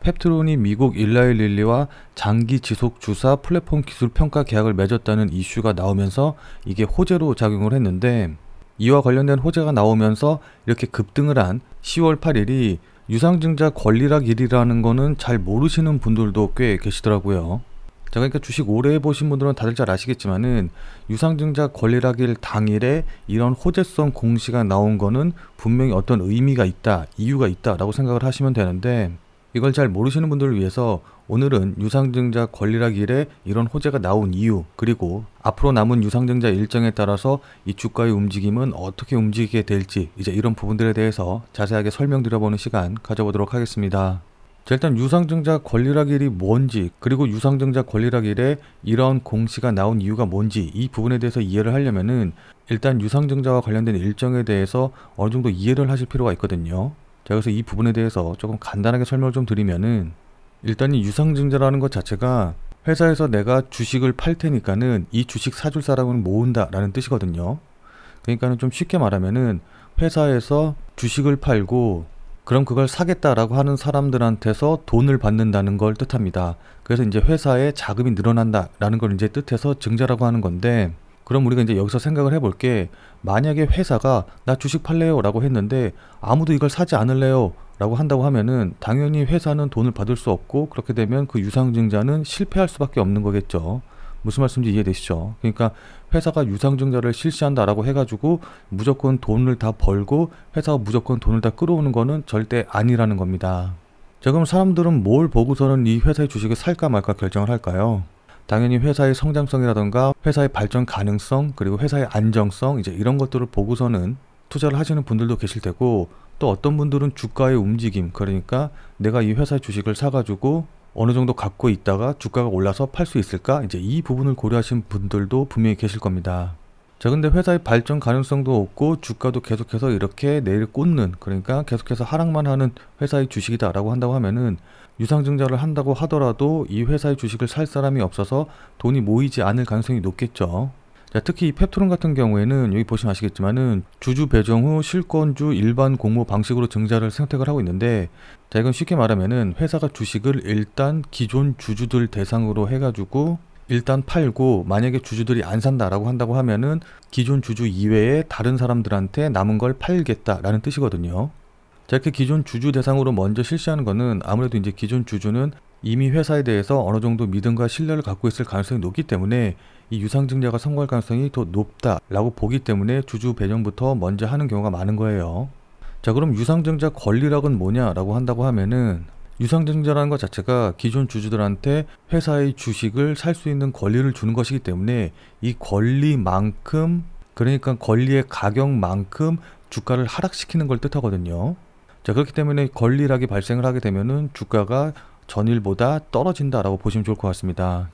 펩트론이 미국 일라이 릴리와 장기 지속 주사 플랫폼 기술 평가 계약을 맺었다는 이슈가 나오면서 이게 호재로 작용을 했는데, 이와 관련된 호재가 나오면서 이렇게 급등을 한 10월 8일이 유상증자 권리락일이라는 거는 잘 모르시는 분들도 꽤 계시더라고요. 자, 그러니까 주식 오래 해보신 분들은 다들 잘 아시겠지만은 유상증자 권리락일 당일에 이런 호재성 공시가 나온 거는 분명히 어떤 의미가 있다, 이유가 있다라고 생각을 하시면 되는데, 이걸 잘 모르시는 분들을 위해서 오늘은 유상증자 권리락일에 이런 호재가 나온 이유, 그리고 앞으로 남은 유상증자 일정에 따라서 이 주가의 움직임은 어떻게 움직이게 될지, 이제 이런 부분들에 대해서 자세하게 설명드려보는 시간 가져보도록 하겠습니다. 자, 일단 유상증자 권리락일이 뭔지, 그리고 유상증자 권리락일에 이런 공시가 나온 이유가 뭔지, 이 부분에 대해서 이해를 하려면은 일단 유상증자와 관련된 일정에 대해서 어느 정도 이해를 하실 필요가 있거든요. 자, 그래서 이 부분에 대해서 조금 간단하게 설명을 좀 드리면은, 일단 이 유상증자라는 것 자체가 회사에서 내가 주식을 팔 테니까는 이 주식 사줄 사람을 모은다 라는 뜻이거든요. 그러니까는 좀 쉽게 말하면은 회사에서 주식을 팔고 그럼 그걸 사겠다라고 하는 사람들한테서 돈을 받는다는 걸 뜻합니다. 그래서 이제 회사에 자금이 늘어난다라는 걸 이제 뜻해서 증자라고 하는 건데, 그럼 우리가 이제 여기서 생각을 해볼 게, 만약에 회사가 나 주식 팔래요 라고 했는데 아무도 이걸 사지 않을래요 라고 한다고 하면은 당연히 회사는 돈을 받을 수 없고, 그렇게 되면 그 유상증자는 실패할 수밖에 없는 거겠죠. 무슨 말씀인지 이해되시죠? 그러니까 회사가 유상증자를 실시한다라고 해가지고 무조건 돈을 다 벌고 회사가 무조건 돈을 다 끌어오는 거는 절대 아니라는 겁니다. 자, 그럼 사람들은 뭘 보고서는 이 회사의 주식을 살까 말까 결정을 할까요? 당연히 회사의 성장성이라던가 회사의 발전 가능성, 그리고 회사의 안정성, 이제 이런 것들을 보고서는 투자를 하시는 분들도 계실 테고, 또 어떤 분들은 주가의 움직임, 그러니까 내가 이 회사의 주식을 사가지고 어느 정도 갖고 있다가 주가가 올라서 팔 수 있을까? 이제 이 부분을 고려하신 분들도 분명히 계실 겁니다. 자, 근데 회사의 발전 가능성도 없고 주가도 계속해서 이렇게 내일 꽂는, 그러니까 계속해서 하락만 하는 회사의 주식이다라고 한다고 하면은 유상증자를 한다고 하더라도 이 회사의 주식을 살 사람이 없어서 돈이 모이지 않을 가능성이 높겠죠. 자, 특히 이 펩트론 같은 경우에는 여기 보시면 아시겠지만은 주주 배정 후 실권주 일반 공모 방식으로 증자를 선택을 하고 있는데, 자, 이건 쉽게 말하면은 회사가 주식을 일단 기존 주주들 대상으로 해가지고 일단 팔고, 만약에 주주들이 안 산다라고 한다고 하면은 기존 주주 이외에 다른 사람들한테 남은 걸 팔겠다라는 뜻이거든요. 자, 이렇게 기존 주주 대상으로 먼저 실시하는 거는 아무래도 이제 기존 주주는 이미 회사에 대해서 어느 정도 믿음과 신뢰를 갖고 있을 가능성이 높기 때문에 이 유상증자가 성공할 가능성이 더 높다라고 보기 때문에 주주 배정부터 먼저 하는 경우가 많은 거예요. 자, 그럼 유상증자 권리락은 뭐냐라고 한다고 하면은, 유상증자라는 것 자체가 기존 주주들한테 회사의 주식을 살 수 있는 권리를 주는 것이기 때문에 이 권리만큼, 그러니까 권리의 가격만큼 주가를 하락시키는 걸 뜻하거든요. 자, 그렇기 때문에 권리락이 발생을 하게 되면은 주가가 전일보다 떨어진다라고 보시면 좋을 것 같습니다.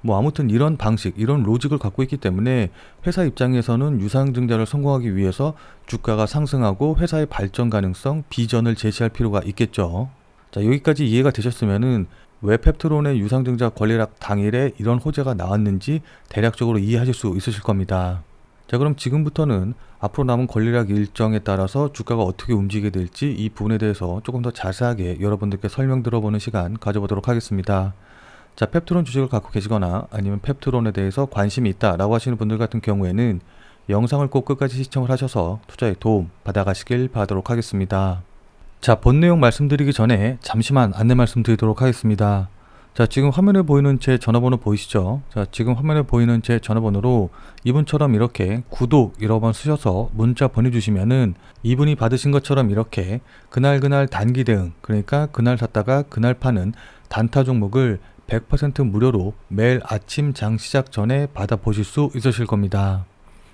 뭐 아무튼 이런 방식, 이런 로직을 갖고 있기 때문에 회사 입장에서는 유상증자를 성공하기 위해서 주가가 상승하고 회사의 발전 가능성, 비전을 제시할 필요가 있겠죠. 자, 여기까지 이해가 되셨으면은 왜 펩트론의 유상증자 권리락 당일에 이런 호재가 나왔는지 대략적으로 이해하실 수 있으실 겁니다. 자, 그럼 지금부터는 앞으로 남은 권리락 일정에 따라서 주가가 어떻게 움직이게 될지 이 부분에 대해서 조금 더 자세하게 여러분들께 설명 들어보는 시간 가져보도록 하겠습니다. 자, 펩트론 주식을 갖고 계시거나 아니면 펩트론에 대해서 관심이 있다라고 하시는 분들 같은 경우에는 영상을 꼭 끝까지 시청을 하셔서 투자에 도움 받아가시길 바라도록 하겠습니다. 자, 본 내용 말씀드리기 전에 잠시만 안내 말씀드리도록 하겠습니다. 자, 지금 화면에 보이는 제 전화번호 보이시죠? 자, 지금 화면에 보이는 제 전화번호로 이분처럼 이렇게 구독 여러 번 쓰셔서 문자 보내주시면은 이분이 받으신 것처럼 이렇게 그날 단기 대응, 그러니까 그날 샀다가 그날 파는 단타 종목을 100% 무료로 매일 아침 장 시작 전에 받아보실 수 있으실 겁니다.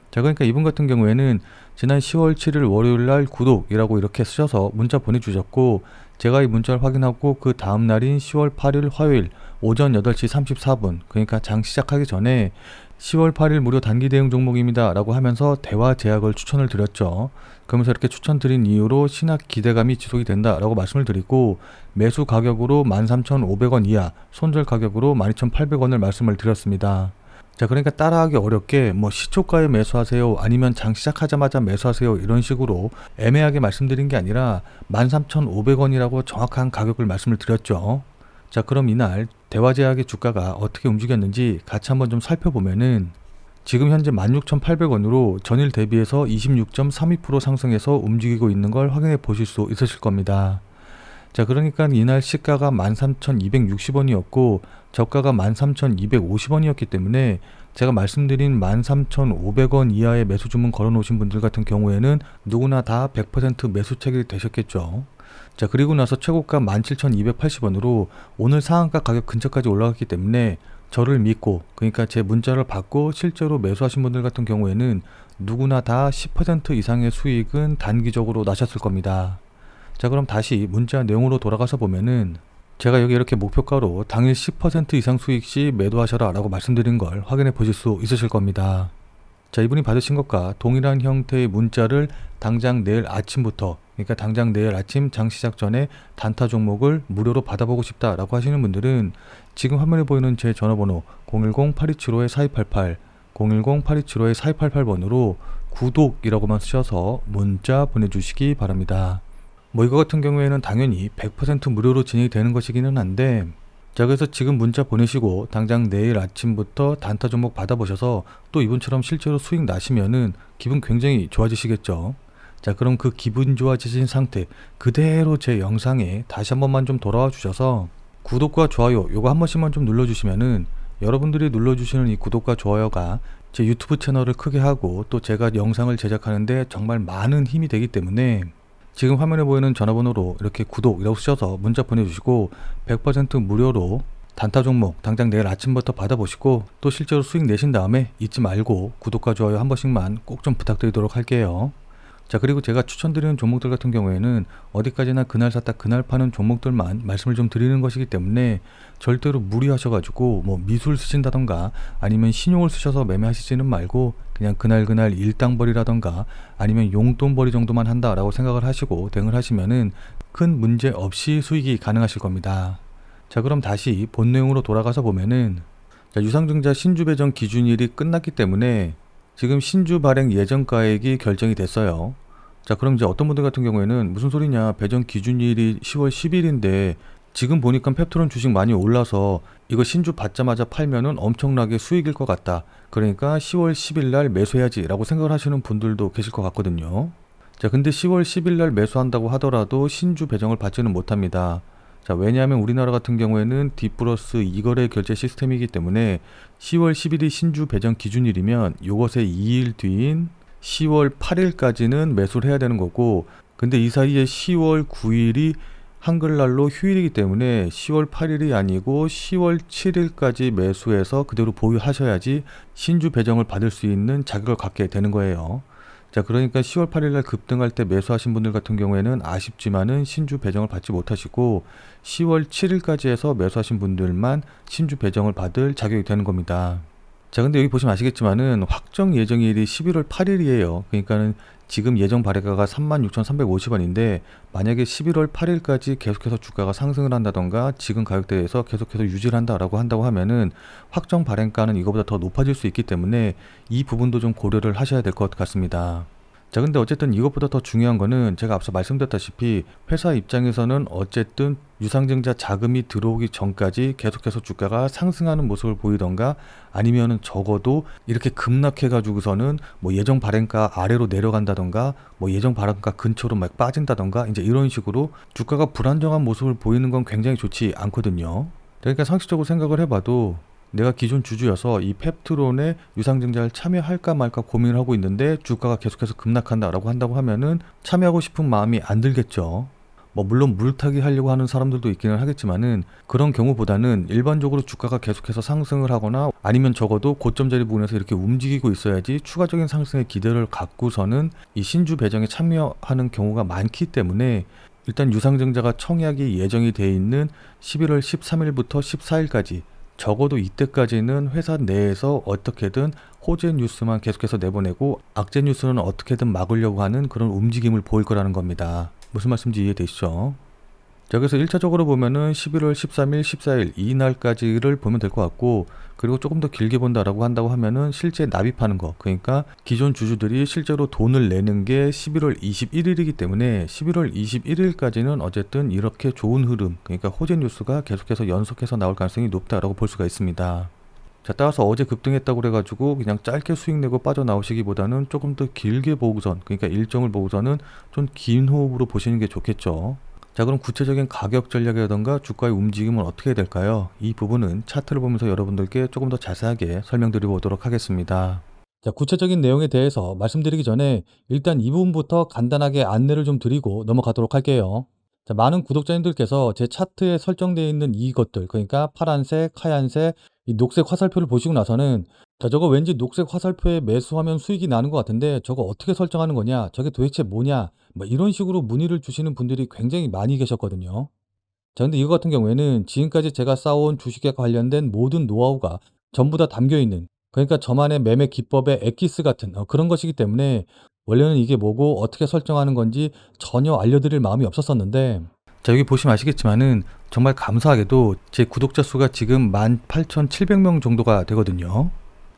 자, 그러니까 이분 같은 경우에는 지난 10월 7일 월요일날 구독이라고 이렇게 쓰셔서 문자 보내주셨고, 제가 이 문자를 확인하고 그 다음 날인 10월 8일 화요일 오전 8시 34분, 그러니까 장 시작하기 전에 10월 8일 무료 단기 대응 종목입니다 라고 하면서 대화 제약을 추천을 드렸죠. 그러면서 이렇게 추천드린 이유로 신학 기대감이 지속이 된다 라고 말씀을 드리고, 매수 가격으로 13,500원 이하, 손절 가격으로 12,800원을 말씀을 드렸습니다. 자, 그러니까 따라하기 어렵게 뭐 시초가에 매수하세요, 아니면 장 시작하자마자 매수하세요, 이런 식으로 애매하게 말씀드린 게 아니라 13,500원이라고 정확한 가격을 말씀을 드렸죠. 자, 그럼 이날 대화제약의 주가가 어떻게 움직였는지 같이 한번 좀 살펴보면은 지금 현재 16,800원으로 전일 대비해서 26.32% 상승해서 움직이고 있는 걸 확인해 보실 수 있으실 겁니다. 자, 그러니까 이날 시가가 13,260원이었고 저가가 13,250원이었기 때문에 제가 말씀드린 13,500원 이하의 매수 주문 걸어 놓으신 분들 같은 경우에는 누구나 다 100% 매수 체결이 되셨겠죠. 자, 그리고 나서 최고가 17,280원으로 오늘 상한가 가격 근처까지 올라갔기 때문에 저를 믿고, 그러니까 제 문자를 받고 실제로 매수하신 분들 같은 경우에는 누구나 다 10% 이상의 수익은 단기적으로 나셨을 겁니다. 자, 그럼 다시 문자 내용으로 돌아가서 보면은 제가 여기 이렇게 목표가로 당일 10% 이상 수익 시 매도하셔라 라고 말씀드린 걸 확인해 보실 수 있으실 겁니다. 자, 이분이 받으신 것과 동일한 형태의 문자를 당장 내일 아침부터, 그러니까 당장 내일 아침 장 시작 전에 단타 종목을 무료로 받아보고 싶다 라고 하시는 분들은 지금 화면에 보이는 제 전화번호 010-8275-4288 010-8275-4288번으로 구독이라고만 쓰셔서 문자 보내주시기 바랍니다. 뭐 이거 같은 경우에는 당연히 100% 무료로 진행이 되는 것이기는 한데, 자, 그래서 지금 문자 보내시고 당장 내일 아침부터 단타 종목 받아보셔서 또 이분처럼 실제로 수익 나시면은 기분 굉장히 좋아지시겠죠. 자, 그럼 그 기분 좋아지신 상태 그대로 제 영상에 다시 한 번만 좀 돌아와 주셔서 구독과 좋아요 요거 한 번씩만 좀 눌러주시면은 여러분들이 눌러주시는 이 구독과 좋아요가 제 유튜브 채널을 크게 하고 또 제가 영상을 제작하는데 정말 많은 힘이 되기 때문에 지금 화면에 보이는 전화번호로 이렇게 구독이라고 쓰셔서 문자 보내주시고 100% 무료로 단타 종목 당장 내일 아침부터 받아보시고 또 실제로 수익 내신 다음에 잊지 말고 구독과 좋아요 한 번씩만 꼭 좀 부탁드리도록 할게요. 자, 그리고 제가 추천드리는 종목들 같은 경우에는 어디까지나 그날 샀다 그날 파는 종목들만 말씀을 좀 드리는 것이기 때문에 절대로 무리하셔가지고 뭐 미술 쓰신다던가 아니면 신용을 쓰셔서 매매하시지는 말고 그냥 그날 일당벌이라던가 아니면 용돈벌이 정도만 한다라고 생각을 하시고 대응을 하시면은 큰 문제 없이 수익이 가능하실 겁니다. 자, 그럼 다시 본 내용으로 돌아가서 보면은 자, 유상증자 신주 배정 기준일이 끝났기 때문에 지금 신주 발행 예정가액이 결정이 됐어요. 자, 그럼 이제 어떤 분들 같은 경우에는 무슨 소리냐, 배정 기준일이 10월 10일인데 지금 보니까 펩트론 주식 많이 올라서 이거 신주 받자마자 팔면은 엄청나게 수익일 것 같다, 그러니까 10월 10일 날 매수해야지 라고 생각을 하시는 분들도 계실 것 같거든요. 자, 근데 10월 10일 날 매수한다고 하더라도 신주 배정을 받지는 못합니다. 자, 왜냐하면 우리나라 같은 경우에는 D+2 이거래 결제 시스템이기 때문에 10월 10일이 신주 배정 기준일이면 요것의 2일 뒤인 10월 8일까지는 매수를 해야 되는 거고, 근데 이 사이에 10월 9일이 한글날로 휴일이기 때문에 10월 8일이 아니고 10월 7일까지 매수해서 그대로 보유하셔야지 신주 배정을 받을 수 있는 자격을 갖게 되는 거예요. 자, 그러니까 10월 8일날 급등할 때 매수하신 분들 같은 경우에는 아쉽지만은 신주 배정을 받지 못하시고 10월 7일까지 해서 매수하신 분들만 신주 배정을 받을 자격이 되는 겁니다. 자, 근데 여기 보시면 아시겠지만은 확정 예정일이 11월 8일이에요. 그러니까는 지금 예정 발행가가 36,350원인데 만약에 11월 8일까지 계속해서 주가가 상승을 한다던가 지금 가격대에서 계속해서 유지를 한다라고 한다고 하면은 확정 발행가는 이거보다 더 높아질 수 있기 때문에 이 부분도 좀 고려를 하셔야 될 것 같습니다. 자, 근데 어쨌든 이것보다 더 중요한 거는 제가 앞서 말씀드렸다시피 회사 입장에서는 어쨌든 유상증자 자금이 들어오기 전까지 계속해서 주가가 상승하는 모습을 보이던가 아니면은 적어도 이렇게 급락해 가지고서는 뭐 예정 발행가 아래로 내려간다던가 뭐 예정 발행가 근처로 막 빠진다던가 이제 이런 식으로 주가가 불안정한 모습을 보이는 건 굉장히 좋지 않거든요. 그러니까 상식적으로 생각을 해봐도 내가 기존 주주여서 이 펩트론에 유상증자를 참여할까 말까 고민을 하고 있는데 주가가 계속해서 급락한다라고 한다고 하면은 참여하고 싶은 마음이 안 들겠죠. 뭐 물론 물타기 하려고 하는 사람들도 있기는 하겠지만은 그런 경우보다는 일반적으로 주가가 계속해서 상승을 하거나 아니면 적어도 고점 자리 부분에서 이렇게 움직이고 있어야지 추가적인 상승의 기대를 갖고서는 이 신주 배정에 참여하는 경우가 많기 때문에 일단 유상증자가 청약이 예정이 돼 있는 11월 13일부터 14일까지 적어도 이때까지는 회사 내에서 어떻게든 호재 뉴스만 계속해서 내보내고 악재 뉴스는 어떻게든 막으려고 하는 그런 움직임을 보일 거라는 겁니다. 무슨 말씀인지 이해되시죠? 자, 그래서 1차적으로 보면은 11월 13일, 14일 이날까지를 보면 될 것 같고, 그리고 조금 더 길게 본다라고 한다고 하면은 실제 납입하는 거, 그러니까 기존 주주들이 실제로 돈을 내는 게 11월 21일이기 때문에 11월 21일까지는 어쨌든 이렇게 좋은 흐름, 그러니까 호재 뉴스가 계속해서 연속해서 나올 가능성이 높다라고 볼 수가 있습니다. 자, 따라서 어제 급등했다고 그래가지고 그냥 짧게 수익 내고 빠져나오시기보다는 조금 더 길게 보고선, 그러니까 일정을 보고서는 좀 긴 호흡으로 보시는 게 좋겠죠. 자, 그럼 구체적인 가격 전략이라던가 주가의 움직임은 어떻게 될까요? 이 부분은 차트를 보면서 여러분들께 조금 더 자세하게 설명드려 보도록 하겠습니다. 자, 구체적인 내용에 대해서 말씀드리기 전에 일단 이 부분부터 간단하게 안내를 좀 드리고 넘어가도록 할게요. 자, 많은 구독자님들께서 제 차트에 설정되어 있는 이것들, 그러니까 파란색, 하얀색, 이 녹색 화살표를 보시고 나서는 자, 저거 왠지 녹색 화살표에 매수하면 수익이 나는 것 같은데 저거 어떻게 설정하는 거냐? 저게 도대체 뭐냐? 뭐 이런 식으로 문의를 주시는 분들이 굉장히 많이 계셨거든요. 자, 근데 이거 같은 경우에는 지금까지 제가 쌓아온 주식에 관련된 모든 노하우가 전부 다 담겨 있는, 그러니까 저만의 매매 기법의 엑기스 같은 그런 것이기 때문에 원래는 이게 뭐고 어떻게 설정하는 건지 전혀 알려드릴 마음이 없었었는데, 자, 여기 보시면 아시겠지만은 정말 감사하게도 제 구독자 수가 지금 18,700명 정도가 되거든요.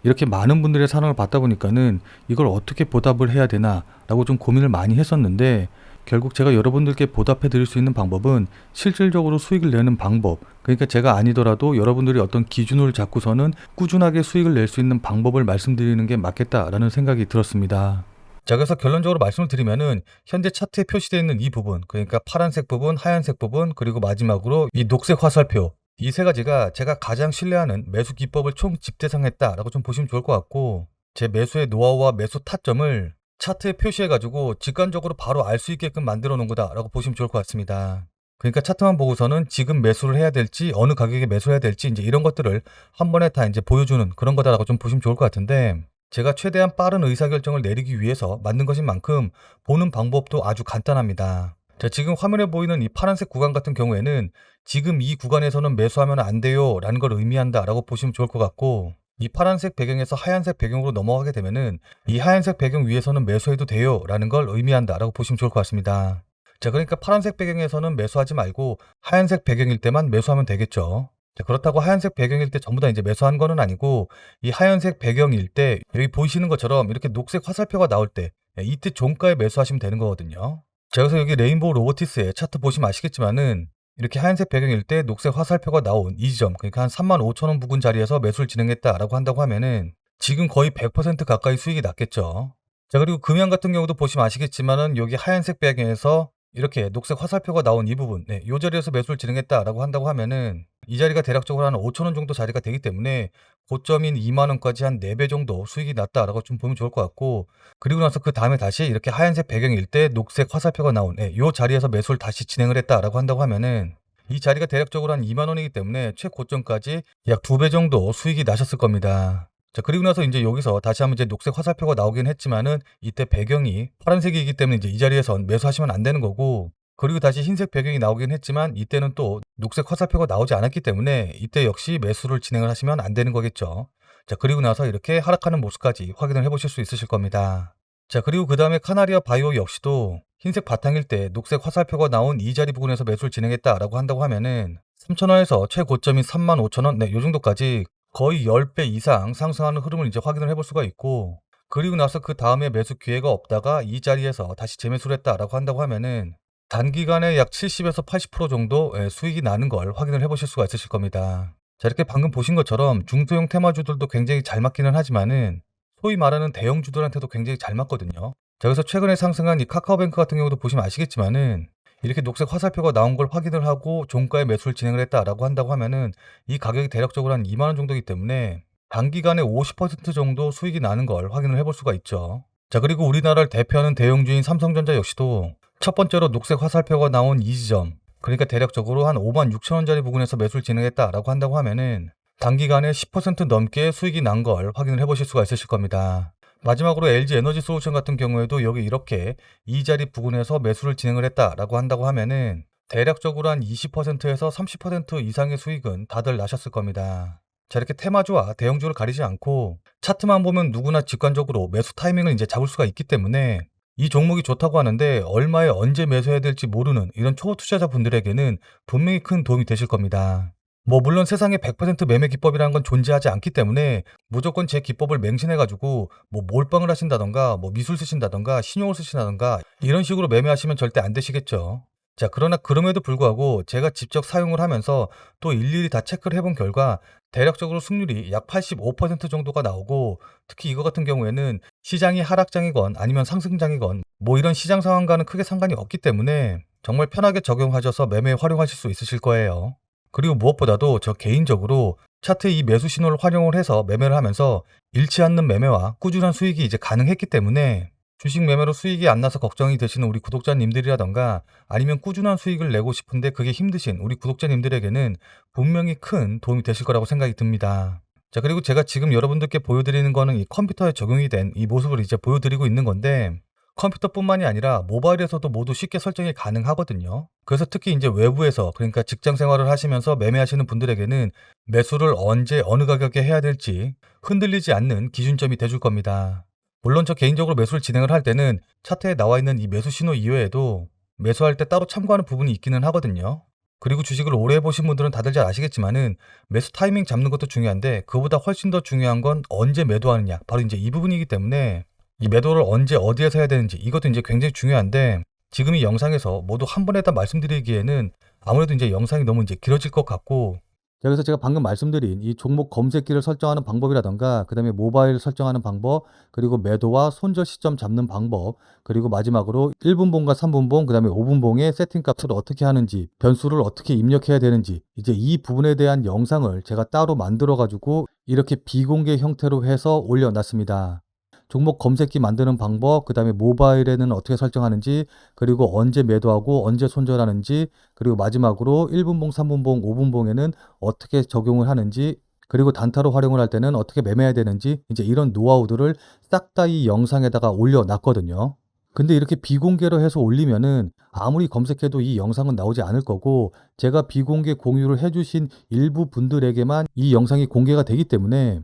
이렇게 많은 분들의 사랑을 받다 보니까는 이걸 어떻게 보답을 해야 되나라고 좀 고민을 많이 했었는데, 결국 제가 여러분들께 보답해 드릴 수 있는 방법은 실질적으로 수익을 내는 방법, 그러니까 제가 아니더라도 여러분들이 어떤 기준을 잡고서는 꾸준하게 수익을 낼 수 있는 방법을 말씀드리는 게 맞겠다라는 생각이 들었습니다. 자, 그래서 결론적으로 말씀을 드리면은 현재 차트에 표시되어 있는 이 부분, 그러니까 파란색 부분, 하얀색 부분, 그리고 마지막으로 이 녹색 화살표, 이 세 가지가 제가 가장 신뢰하는 매수 기법을 총 집대성했다라고 좀 보시면 좋을 것 같고, 제 매수의 노하우와 매수 타점을 차트에 표시해가지고 직관적으로 바로 알 수 있게끔 만들어 놓은 거다라고 보시면 좋을 것 같습니다. 그러니까 차트만 보고서는 지금 매수를 해야 될지, 어느 가격에 매수해야 될지, 이제 이런 것들을 한 번에 다 이제 보여주는 그런 거다라고 좀 보시면 좋을 것 같은데, 제가 최대한 빠른 의사결정을 내리기 위해서 만든 것인 만큼 보는 방법도 아주 간단합니다. 자, 지금 화면에 보이는 이 파란색 구간 같은 경우에는 지금 이 구간에서는 매수하면 안 돼요 라는 걸 의미한다라고 보시면 좋을 것 같고, 이 파란색 배경에서 하얀색 배경으로 넘어가게 되면은 이 하얀색 배경 위에서는 매수해도 돼요 라는 걸 의미한다라고 보시면 좋을 것 같습니다. 자, 그러니까 파란색 배경에서는 매수하지 말고 하얀색 배경일 때만 매수하면 되겠죠. 자, 그렇다고 하얀색 배경일 때 전부 다 이제 매수하는 거는 아니고, 이 하얀색 배경일 때 여기 보이시는 것처럼 이렇게 녹색 화살표가 나올 때 이때 종가에 매수하시면 되는 거거든요. 자, 그래서 여기 레인보우 로보티스의 차트 보시면 아시겠지만은 이렇게 하얀색 배경일 때 녹색 화살표가 나온 이 지점, 그러니까 한 35,000원 부근 자리에서 매수를 진행했다라고 한다고 하면은 지금 거의 100% 가까이 수익이 났겠죠. 자, 그리고 금양 같은 경우도 보시면 아시겠지만은 여기 하얀색 배경에서 이렇게 녹색 화살표가 나온 이 부분, 이 자리에서 매수를 진행했다라고 한다고 하면은 이 자리가 대략적으로 한 5,000원 정도 자리가 되기 때문에 고점인 2만 원까지 한 4배 정도 수익이 났다라고 좀 보면 좋을 것 같고, 그리고 나서 그 다음에 다시 이렇게 하얀색 배경일 때 녹색 화살표가 나온 이 자리에서 매수를 다시 진행을 했다라고 한다고 하면은 이 자리가 대략적으로 한 2만 원이기 때문에 최고점까지 약 2배 정도 수익이 나셨을 겁니다. 자, 그리고 나서 이제 여기서 다시 한번 이제 녹색 화살표가 나오긴 했지만은 이때 배경이 파란색이기 때문에 이제 이 자리에선 매수하시면 안 되는 거고, 그리고 다시 흰색 배경이 나오긴 했지만 이때는 또 녹색 화살표가 나오지 않았기 때문에 이때 역시 매수를 진행을 하시면 안 되는 거겠죠. 자, 그리고 나서 이렇게 하락하는 모습까지 확인을 해보실 수 있으실 겁니다. 자, 그리고 그 다음에 카나리아 바이오 역시도 흰색 바탕일 때 녹색 화살표가 나온 이 자리 부분에서 매수를 진행했다라고 한다고 하면은 3,000원에서 최고점인 35,000원, 요 정도까지 거의 10배 이상 상승하는 흐름을 이제 확인을 해볼 수가 있고, 그리고 나서 그 다음에 매수 기회가 없다가 이 자리에서 다시 재매수를 했다라고 한다고 하면은 단기간에 약 70에서 80% 정도 수익이 나는 걸 확인을 해보실 수가 있으실 겁니다. 자, 이렇게 방금 보신 것처럼 중소형 테마주들도 굉장히 잘 맞기는 하지만은 소위 말하는 대형주들한테도 굉장히 잘 맞거든요. 자, 그래서 최근에 상승한 이 카카오뱅크 같은 경우도 보시면 아시겠지만은 이렇게 녹색 화살표가 나온 걸 확인을 하고 종가에 매수를 진행을 했다라고 한다고 하면은 이 가격이 대략적으로 한 2만 원 정도이기 때문에 단기간에 50% 정도 수익이 나는 걸 확인을 해볼 수가 있죠. 자, 그리고 우리나라를 대표하는 대형주인 삼성전자 역시도 첫 번째로 녹색 화살표가 나온 이 지점, 그러니까 대략적으로 한 56,000원짜리 부근에서 매수를 진행했다라고 한다고 하면은 단기간에 10% 넘게 수익이 난 걸 확인을 해보실 수가 있으실 겁니다. 마지막으로 LG 에너지 솔루션 같은 경우에도 여기 이렇게 이 자리 부근에서 매수를 진행을 했다라고 한다고 하면은 대략적으로 한 20%에서 30% 이상의 수익은 다들 나셨을 겁니다. 자, 이렇게 테마주와 대형주를 가리지 않고 차트만 보면 누구나 직관적으로 매수 타이밍을 이제 잡을 수가 있기 때문에 이 종목이 좋다고 하는데 얼마에 언제 매수해야 될지 모르는 이런 초보 투자자분들에게는 분명히 큰 도움이 되실 겁니다. 물론 세상에 100% 매매 기법이라는 건 존재하지 않기 때문에 무조건 제 기법을 맹신해가지고 몰빵을 하신다던가 미술 쓰신다던가 신용을 쓰신다던가 이런 식으로 매매하시면 절대 안 되시겠죠. 자, 그러나 그럼에도 불구하고 제가 직접 사용을 하면서 또 일일이 다 체크를 해본 결과 대략적으로 승률이 약 85% 정도가 나오고, 특히 이거 같은 경우에는 시장이 하락장이건 아니면 상승장이건 이런 시장 상황과는 크게 상관이 없기 때문에 정말 편하게 적용하셔서 매매에 활용하실 수 있으실 거예요. 그리고 무엇보다도 저 개인적으로 차트의 이 매수 신호를 활용을 해서 매매를 하면서 잃지 않는 매매와 꾸준한 수익이 이제 가능했기 때문에 주식 매매로 수익이 안 나서 걱정이 되시는 우리 구독자님들이라던가 아니면 꾸준한 수익을 내고 싶은데 그게 힘드신 우리 구독자님들에게는 분명히 큰 도움이 되실 거라고 생각이 듭니다. 자, 그리고 제가 지금 여러분들께 보여드리는 거는 이 컴퓨터에 적용이 된 이 모습을 이제 보여드리고 있는 건데, 컴퓨터뿐만이 아니라 모바일에서도 모두 쉽게 설정이 가능하거든요. 그래서 특히 이제 외부에서, 그러니까 직장 생활을 하시면서 매매하시는 분들에게는 매수를 언제 어느 가격에 해야 될지 흔들리지 않는 기준점이 돼줄 겁니다. 물론 저 개인적으로 매수를 진행을 할 때는 차트에 나와 있는 이 매수 신호 이외에도 매수할 때 따로 참고하는 부분이 있기는 하거든요. 그리고 주식을 오래 해보신 분들은 다들 잘 아시겠지만은 매수 타이밍 잡는 것도 중요한데 그보다 훨씬 더 중요한 건 언제 매도하느냐, 바로 이제 이 부분이기 때문에 이 매도를 언제 어디에서 해야 되는지 이것도 이제 굉장히 중요한데, 지금 이 영상에서 모두 한 번에 다 말씀드리기에는 아무래도 이제 영상이 너무 이제 길어질 것 같고, 그래서 제가 방금 말씀드린 이 종목 검색기를 설정하는 방법이라던가 그다음에 모바일 설정하는 방법, 그리고 매도와 손절 시점 잡는 방법, 그리고 마지막으로 1분봉과 3분봉 그다음에 5분봉의 세팅값을 어떻게 하는지, 변수를 어떻게 입력해야 되는지, 이제 이 부분에 대한 영상을 제가 따로 만들어 가지고 이렇게 비공개 형태로 해서 올려놨습니다. 종목 검색기 만드는 방법, 그 다음에 모바일에는 어떻게 설정하는지, 그리고 언제 매도하고 언제 손절하는지, 그리고 마지막으로 1분봉, 3분봉, 5분봉에는 어떻게 적용을 하는지, 그리고 단타로 활용을 할 때는 어떻게 매매해야 되는지, 이제 이런 노하우들을 싹 다 이 영상에다가 올려놨거든요. 근데 이렇게 비공개로 해서 올리면은 아무리 검색해도 이 영상은 나오지 않을 거고, 제가 비공개 공유를 해주신 일부 분들에게만 이 영상이 공개가 되기 때문에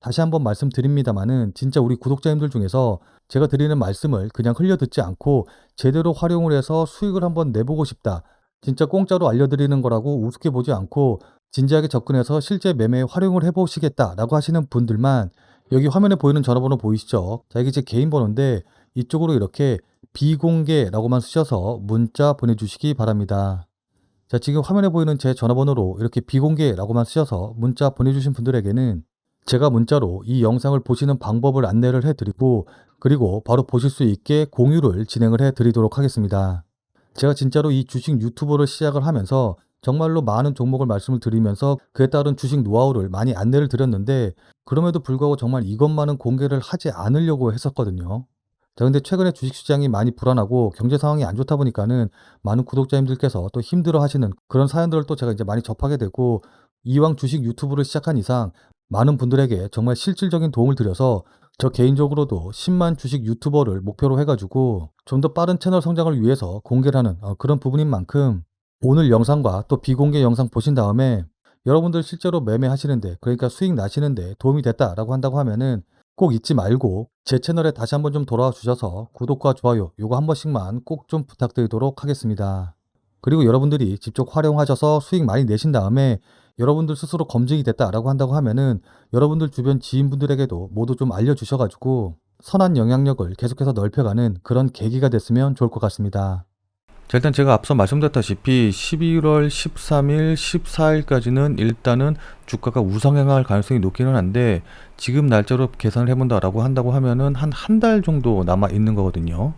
다시 한번 말씀드립니다마는 진짜 우리 구독자님들 중에서 제가 드리는 말씀을 그냥 흘려듣지 않고 제대로 활용을 해서 수익을 한번 내보고 싶다, 진짜 공짜로 알려드리는 거라고 우습게 보지 않고 진지하게 접근해서 실제 매매에 활용을 해보시겠다라고 하시는 분들만 여기 화면에 보이는 전화번호 보이시죠? 자, 이게 제 개인 번호인데 이쪽으로 이렇게 비공개라고만 쓰셔서 문자 보내주시기 바랍니다. 자, 지금 화면에 보이는 제 전화번호로 이렇게 비공개라고만 쓰셔서 문자 보내주신 분들에게는 제가 문자로 이 영상을 보시는 방법을 안내를 해드리고, 그리고 바로 보실 수 있게 공유를 진행을 해드리도록 하겠습니다. 제가 진짜로 이 주식 유튜버를 시작을 하면서 정말로 많은 종목을 말씀을 드리면서 그에 따른 주식 노하우를 많이 안내를 드렸는데, 그럼에도 불구하고 정말 이것만은 공개를 하지 않으려고 했었거든요. 자, 근데 최근에 주식시장이 많이 불안하고 경제 상황이 안 좋다 보니까는 많은 구독자님들께서 또 힘들어 하시는 그런 사연들을 또 제가 이제 많이 접하게 되고, 이왕 주식 유튜브를 시작한 이상 많은 분들에게 정말 실질적인 도움을 드려서 저 개인적으로도 10만 주식 유튜버를 목표로 해가지고 좀 더 빠른 채널 성장을 위해서 공개를 하는 그런 부분인 만큼, 오늘 영상과 또 비공개 영상 보신 다음에 여러분들 실제로 매매하시는데, 그러니까 수익 나시는데 도움이 됐다라고 한다고 하면은 꼭 잊지 말고 제 채널에 다시 한번 좀 돌아와 주셔서 구독과 좋아요 요거 한 번씩만 꼭 좀 부탁드리도록 하겠습니다. 그리고 여러분들이 직접 활용하셔서 수익 많이 내신 다음에 여러분들 스스로 검증이 됐다라고 한다고 하면은 여러분들 주변 지인분들에게도 모두 좀 알려주셔가지고 선한 영향력을 계속해서 넓혀가는 그런 계기가 됐으면 좋을 것 같습니다. 자, 일단 제가 앞서 말씀드렸다시피 11월 13일, 14일까지는 일단은 주가가 우상향할 가능성이 높기는 한데, 지금 날짜로 계산을 해본다라고 한다고 하면은 한 달 정도 남아 있는 거거든요.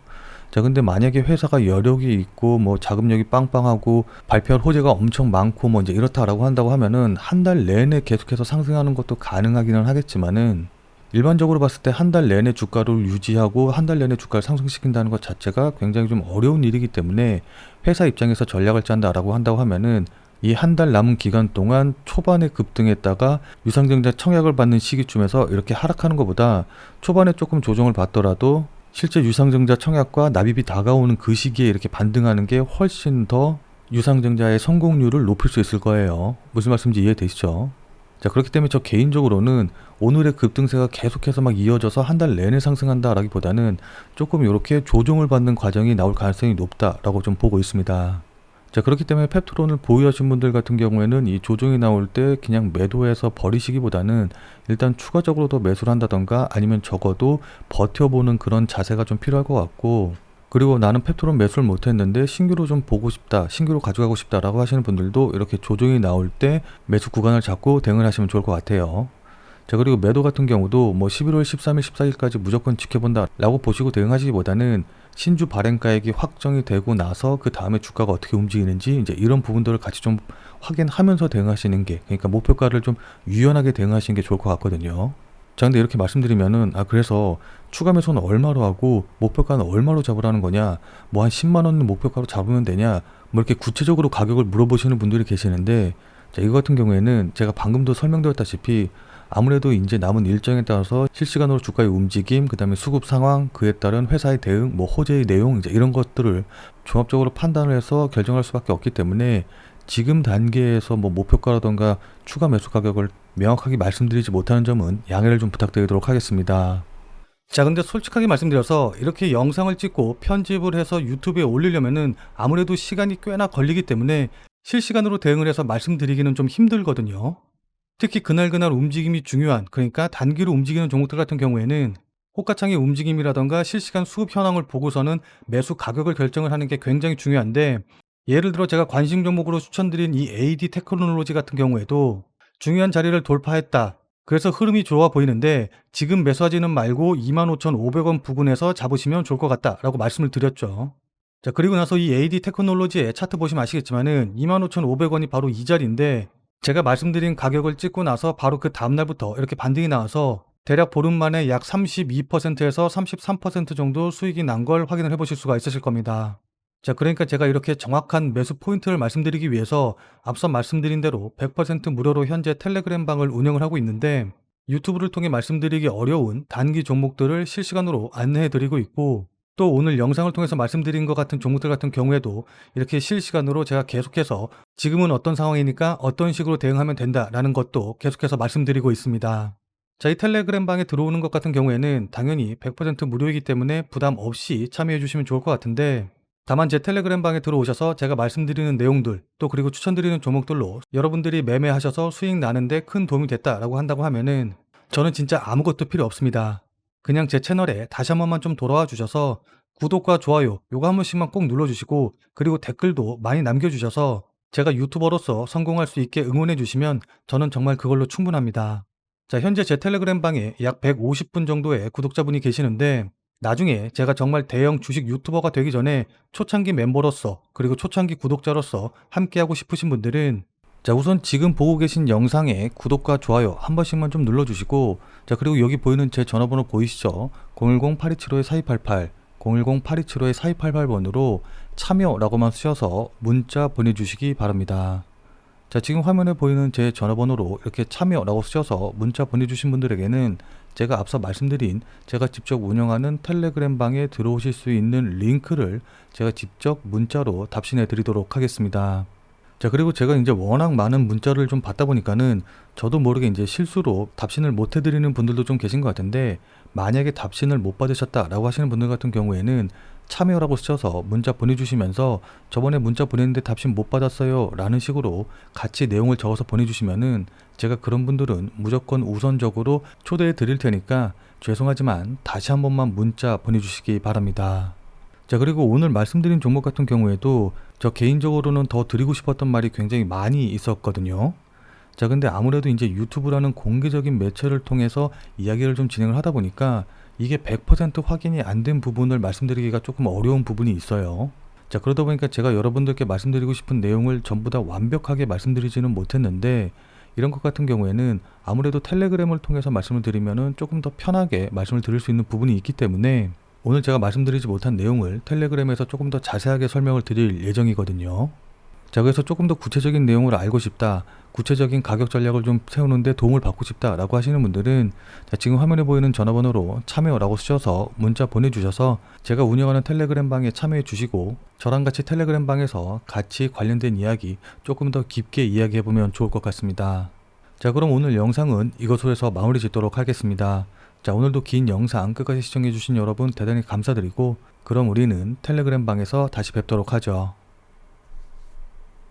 자, 근데 만약에 회사가 여력이 있고 자금력이 빵빵하고 발표할 호재가 엄청 많고 이제 이렇다라고 한다고 하면은 한 달 내내 계속해서 상승하는 것도 가능하기는 하겠지만은, 일반적으로 봤을 때 한 달 내내 주가를 유지하고 한 달 내내 주가를 상승시킨다는 것 자체가 굉장히 좀 어려운 일이기 때문에, 회사 입장에서 전략을 짠다라고 한다고 하면은 이 한 달 남은 기간 동안 초반에 급등했다가 유상증자 청약을 받는 시기쯤에서 이렇게 하락하는 것보다 초반에 조금 조정을 받더라도 실제 유상증자 청약과 납입이 다가오는 그 시기에 이렇게 반등하는 게 훨씬 더 유상증자의 성공률을 높일 수 있을 거예요. 무슨 말씀인지 이해되시죠? 자, 그렇기 때문에 저 개인적으로는 오늘의 급등세가 계속해서 막 이어져서 한 달 내내 상승한다라기보다는 조금 이렇게 조정을 받는 과정이 나올 가능성이 높다라고 좀 보고 있습니다. 자, 그렇기 때문에 펩트론을 보유하신 분들 같은 경우에는 이 조정이 나올 때 그냥 매도해서 버리시기보다는 일단 추가적으로 더 매수를 한다던가 아니면 적어도 버텨보는 그런 자세가 좀 필요할 것 같고, 그리고 나는 펩트론 매수를 못했는데 신규로 좀 보고 싶다, 신규로 가져가고 싶다라고 하시는 분들도 이렇게 조정이 나올 때 매수 구간을 잡고 대응을 하시면 좋을 것 같아요. 자, 그리고 매도 같은 경우도 뭐 11월 13일, 14일까지 무조건 지켜본다 라고 보시고 대응하시기보다는 신주 발행가액이 확정이 되고 나서 그 다음에 주가가 어떻게 움직이는지 이제 이런 부분들을 같이 좀 확인하면서 대응하시는 게, 그러니까 목표가를 좀 유연하게 대응하시는 게 좋을 것 같거든요. 자, 근데 이렇게 말씀드리면은 그래서 추가 매수는 얼마로 하고 목표가는 얼마로 잡으라는 거냐, 뭐 한 10만 원 목표가로 잡으면 되냐, 뭐 이렇게 구체적으로 가격을 물어보시는 분들이 계시는데, 자, 이거 같은 경우에는 제가 방금도 설명드렸다시피 아무래도 이제 남은 일정에 따라서 실시간으로 주가의 움직임, 그 다음에 수급 상황, 그에 따른 회사의 대응, 뭐 호재의 내용, 이제 이런 것들을 종합적으로 판단을 해서 결정할 수밖에 없기 때문에 지금 단계에서 뭐 목표가라던가 추가 매수 가격을 명확하게 말씀드리지 못하는 점은 양해를 좀 부탁드리도록 하겠습니다. 자, 근데 솔직하게 말씀드려서 이렇게 영상을 찍고 편집을 해서 유튜브에 올리려면은 아무래도 시간이 꽤나 걸리기 때문에 실시간으로 대응을 해서 말씀드리기는 좀 힘들거든요. 특히 그날그날 움직임이 중요한, 그러니까 단기로 움직이는 종목들 같은 경우에는 호가창의 움직임이라던가 실시간 수급 현황을 보고서는 매수 가격을 결정을 하는 게 굉장히 중요한데, 예를 들어 제가 관심 종목으로 추천드린 이 AD 테크놀로지 같은 경우에도 중요한 자리를 돌파했다, 그래서 흐름이 좋아 보이는데 지금 매수하지는 말고 25,500원 부근에서 잡으시면 좋을 것 같다 라고 말씀을 드렸죠. 자, 그리고 나서 이 AD 테크놀로지의 차트 보시면 아시겠지만은 25,500원이 바로 이 자리인데, 제가 말씀드린 가격을 찍고 나서 바로 그 다음날부터 이렇게 반등이 나와서 대략 보름 만에 약 32%에서 33% 정도 수익이 난 걸 확인을 해보실 수가 있으실 겁니다. 자, 그러니까 제가 이렇게 정확한 매수 포인트를 말씀드리기 위해서 앞서 말씀드린 대로 100% 무료로 현재 텔레그램 방을 운영을 하고 있는데, 유튜브를 통해 말씀드리기 어려운 단기 종목들을 실시간으로 안내해드리고 있고, 또 오늘 영상을 통해서 말씀드린 것 같은 종목들 같은 경우에도 이렇게 실시간으로 제가 계속해서 지금은 어떤 상황이니까 어떤 식으로 대응하면 된다라는 것도 계속해서 말씀드리고 있습니다. 자, 이 텔레그램 방에 들어오는 것 같은 경우에는 당연히 100% 무료이기 때문에 부담 없이 참여해 주시면 좋을 것 같은데, 다만 제 텔레그램 방에 들어오셔서 제가 말씀드리는 내용들, 또 그리고 추천드리는 종목들로 여러분들이 매매하셔서 수익 나는데 큰 도움이 됐다라고 한다고 하면은 저는 진짜 아무것도 필요 없습니다. 그냥 제 채널에 다시 한 번만 좀 돌아와 주셔서 구독과 좋아요 요거 한 번씩만 꼭 눌러주시고, 그리고 댓글도 많이 남겨주셔서 제가 유튜버로서 성공할 수 있게 응원해 주시면 저는 정말 그걸로 충분합니다. 자, 현재 제 텔레그램 방에 약 150분 정도의 구독자분이 계시는데, 나중에 제가 정말 대형 주식 유튜버가 되기 전에 초창기 멤버로서 그리고 초창기 구독자로서 함께하고 싶으신 분들은, 자, 우선 지금 보고 계신 영상에 구독과 좋아요 한 번씩만 좀 눌러주시고, 자, 그리고 여기 보이는 제 전화번호 보이시죠? 010-8275-4288, 010-8275-4288번으로 참여라고만 쓰셔서 문자 보내주시기 바랍니다. 자, 지금 화면에 보이는 제 전화번호로 이렇게 참여라고 쓰셔서 문자 보내주신 분들에게는 제가 앞서 말씀드린 제가 직접 운영하는 텔레그램 방에 들어오실 수 있는 링크를 제가 직접 문자로 답신해 드리도록 하겠습니다. 자, 그리고 제가 이제 워낙 많은 문자를 좀 받다 보니까는 저도 모르게 이제 실수로 답신을 못 해드리는 분들도 좀 계신 것 같은데, 만약에 답신을 못 받으셨다라고 하시는 분들 같은 경우에는 참여라고 쓰셔서 문자 보내주시면서 저번에 문자 보냈는데 답신 못 받았어요 라는 식으로 같이 내용을 적어서 보내주시면은 제가 그런 분들은 무조건 우선적으로 초대해 드릴 테니까 죄송하지만 다시 한 번만 문자 보내주시기 바랍니다. 자, 그리고 오늘 말씀드린 종목 같은 경우에도 저 개인적으로는 더 드리고 싶었던 말이 굉장히 많이 있었거든요. 자, 근데 아무래도 이제 유튜브라는 공개적인 매체를 통해서 이야기를 좀 진행을 하다 보니까 이게 100% 확인이 안 된 부분을 말씀드리기가 조금 어려운 부분이 있어요. 자, 그러다 보니까 제가 여러분들께 말씀드리고 싶은 내용을 전부 다 완벽하게 말씀드리지는 못했는데, 이런 것 같은 경우에는 아무래도 텔레그램을 통해서 말씀을 드리면은 조금 더 편하게 말씀을 드릴 수 있는 부분이 있기 때문에 오늘 제가 말씀드리지 못한 내용을 텔레그램에서 조금 더 자세하게 설명을 드릴 예정이거든요. 자, 그래서 조금 더 구체적인 내용을 알고 싶다, 구체적인 가격 전략을 좀 세우는데 도움을 받고 싶다 라고 하시는 분들은 자, 지금 화면에 보이는 전화번호로 참여라고 쓰셔서 문자 보내주셔서 제가 운영하는 텔레그램 방에 참여해 주시고, 저랑 같이 텔레그램 방에서 같이 관련된 이야기 조금 더 깊게 이야기해 보면 좋을 것 같습니다. 자, 그럼 오늘 영상은 이것으로 해서 마무리 짓도록 하겠습니다. 자, 오늘도 긴 영상 끝까지 시청해주신 여러분 대단히 감사드리고, 그럼 우리는 텔레그램 방에서 다시 뵙도록 하죠.